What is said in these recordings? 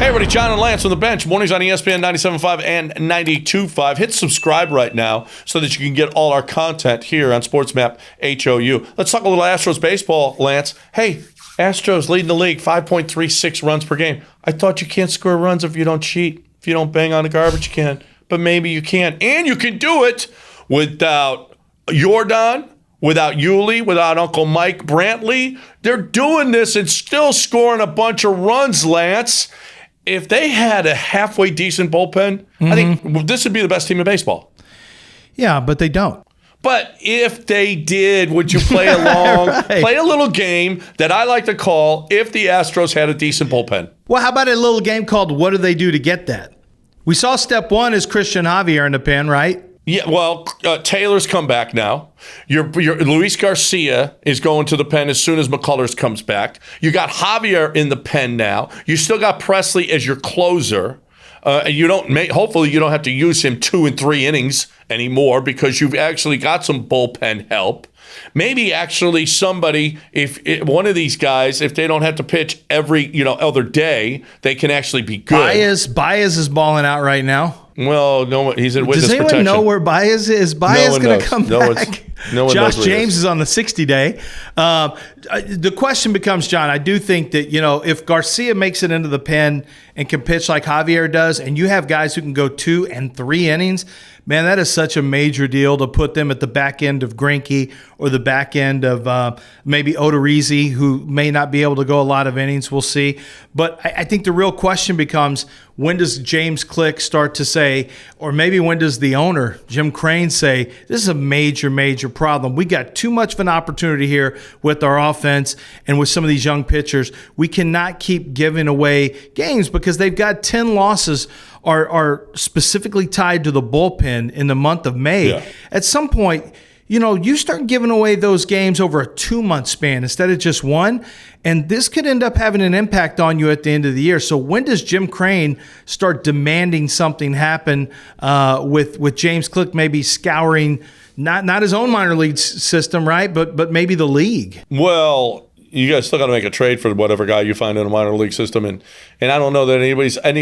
Hey everybody, John and Lance on the bench. Mornings on ESPN 97.5 and 92.5. Hit subscribe right now so that you can get all our content here on SportsMap HOU. Let's talk a little Astros baseball, Lance. Hey, Astros leading the league, 5.36 runs per game. I thought you can't score runs if you don't cheat. If you don't bang on the garbage can. But maybe you can. And you can do it without Jordan, without Yuli, without Uncle Mike Brantley. They're doing this and still scoring a bunch of runs, Lance. If they had a halfway decent bullpen, I think this would be the best team in baseball. Yeah, but they don't. But if they did, would you play along, play a little game that I like to call if the Astros had a decent bullpen? Well, how about a little game called What Do They Do to Get That? We saw step one is Cristian Javier in the pen, right? Yeah, well, Taylor's come back now. Your Luis Garcia is going to the pen as soon as McCullers comes back. You got Javier in the pen now. You still got Presley as your closer. Hopefully you don't have to use him 2 and 3 innings anymore because you've actually got some bullpen help. Maybe actually somebody, if one of these guys, if they don't have to pitch every other day, they can actually be good. Baez is balling out right now. Well, no, he's in witness protection. Does anyone know where Baez is? Is Baez going to come back? No one Josh knows James is on the 60-day. The question becomes, John, I do think that, if Garcia makes it into the pen and can pitch like Javier does, and you have guys who can go 2 and 3 innings, man, that is such a major deal to put them at the back end of Greinke or the back end of maybe Odorizzi, who may not be able to go a lot of innings. We'll see. But I think the real question becomes, when does James Click start to say, or maybe when does the owner, Jim Crane, say, this is a major, major problem. We got too much of an opportunity here with our offense and with some of these young pitchers. We cannot keep giving away games because they've got 10 losses are specifically tied to the bullpen in the month of May. Yeah. At some point, you start giving away those games over a 2-month span instead of just one, and this could end up having an impact on you at the end of the year. So when does Jim Crane start demanding something happen with James Click maybe scouring not his own minor league system, right, but maybe the league? Well, you guys still got to make a trade for whatever guy you find in a minor league system, and I don't know that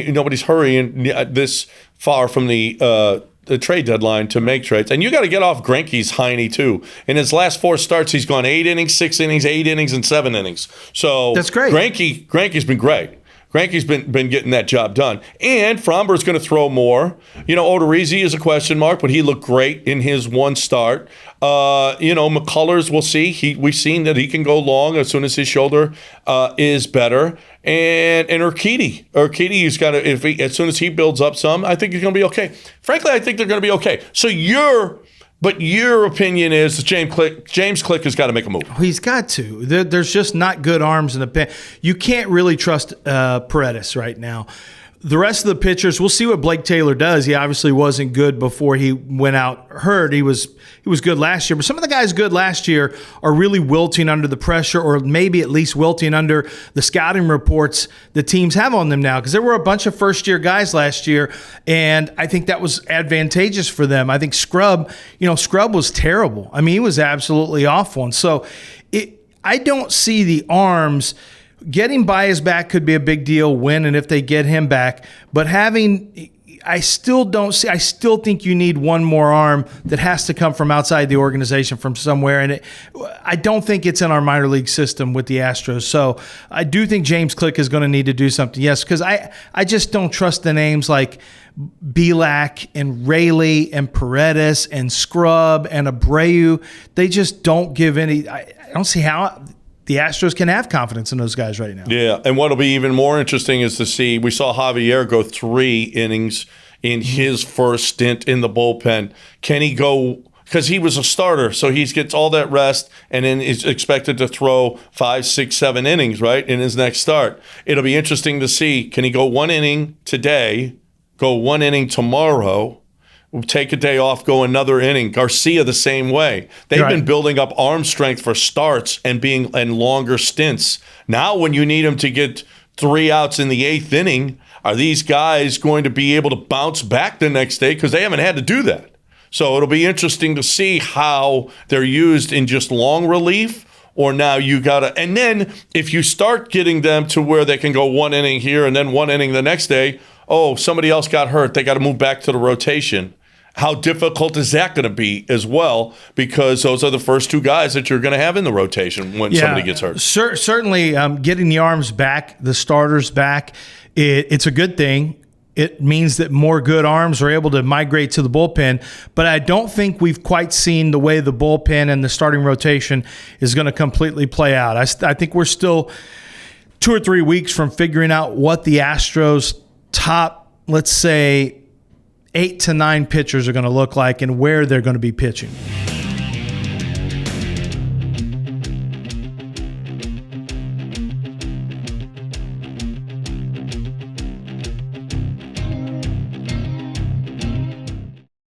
nobody's hurrying this far from the trade deadline to make trades. And you got to get off Greinke's hiney too. In his last 4 starts, he's gone 8 innings, 6 innings, 8 innings, and 7 innings. So that's great. Greinke's been great. Greinke's been getting that job done. And Framber's going to throw more. Odorizzi is a question mark, but he looked great in his one start. McCullers, we'll see. We've seen that he can go long as soon as his shoulder is better. And Urquidy, he's got to, as soon as he builds up some, I think he's going to be okay. Frankly, I think they're going to be okay. So your opinion is that James Click has got to make a move. He's got to. There's just not good arms in the pen. You can't really trust Paredes right now. The rest of the pitchers, we'll see what Blake Taylor does. He obviously wasn't good before he went out hurt. He was good last year, but some of the guys good last year are really wilting under the pressure, or maybe at least wilting under the scouting reports the teams have on them now, because there were a bunch of first-year guys last year, and I think that was advantageous for them. I think Scrub was terrible. I mean, he was absolutely awful, and so I don't see the arms. Getting Baez back could be a big deal when and if they get him back, but I still think you need one more arm that has to come from outside the organization from somewhere, and I don't think it's in our minor league system with the Astros. So I do think James Click is going to need to do something, yes, because I just don't trust the names like Belak and Rayleigh and Paredes and Scrub and Abreu. They just don't give any. I don't see how the Astros can have confidence in those guys right now. Yeah, and what'll be even more interesting is to see, we saw Javier go 3 innings in his first stint in the bullpen. Can he go, because he was a starter, so he gets all that rest and then is expected to throw 5, 6, 7 innings, right, in his next start. It'll be interesting to see, can he go 1 inning today, go 1 inning tomorrow, take a day off, go another inning. Garcia the same way. They've been building up arm strength for starts and longer stints. Now when you need them to get 3 outs in the 8th inning, are these guys going to be able to bounce back the next day? Because they haven't had to do that. So it'll be interesting to see how they're used in just long relief or now you got to. And then if you start getting them to where they can go 1 inning here and then 1 inning the next day, oh, somebody else got hurt. They got to move back to the rotation. How difficult is that going to be as well? Because those are the first 2 guys that you're going to have in the rotation when somebody gets hurt. Certainly, getting the arms back, the starters back, it's a good thing. It means that more good arms are able to migrate to the bullpen. But I don't think we've quite seen the way the bullpen and the starting rotation is going to completely play out. I think we're still 2 or 3 weeks from figuring out what the Astros' top, let's say, 8 to 9 pitchers are going to look like and where they're going to be pitching.